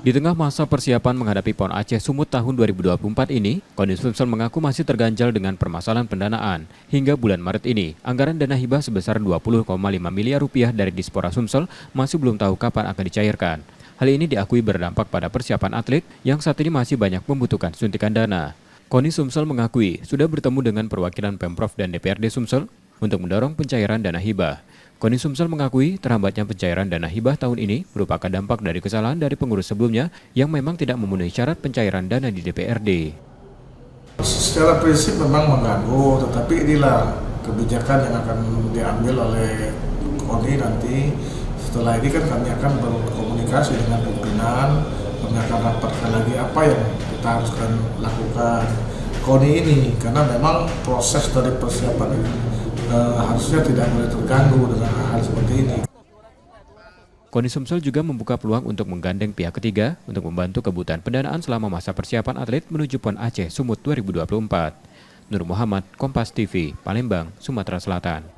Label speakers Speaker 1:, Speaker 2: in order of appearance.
Speaker 1: Di tengah masa persiapan menghadapi PON Aceh Sumut tahun 2024 ini, KONI Sumsel mengaku masih terganjal dengan permasalahan pendanaan. Hingga bulan Maret ini, anggaran dana hibah sebesar 20,5 miliar rupiah dari Dispora Sumsel masih belum tahu kapan akan dicairkan. Hal ini diakui berdampak pada persiapan atlet yang saat ini masih banyak membutuhkan suntikan dana. KONI Sumsel mengakui sudah bertemu dengan perwakilan Pemprov dan DPRD Sumsel untuk mendorong pencairan dana hibah. KONI Sumsel mengakui terhambatnya pencairan dana hibah tahun ini merupakan dampak dari kesalahan dari pengurus sebelumnya yang memang tidak memenuhi syarat pencairan dana di DPRD.
Speaker 2: Secara prinsip memang mengganggu, tetapi inilah kebijakan yang akan diambil oleh KONI nanti. Setelah ini kan kami akan berkomunikasi dengan pimpinan, kami akan rapatkan lagi apa yang kita haruskan lakukan KONI ini, karena memang proses dari persiapan ini harusnya tidak boleh terganggu dengan hal seperti ini.
Speaker 1: KONI Sumsel juga membuka peluang untuk menggandeng pihak ketiga untuk membantu kebutuhan pendanaan selama masa persiapan atlet menuju PON Aceh Sumut 2024. Nur Muhammad, Kompas TV, Palembang, Sumatera Selatan.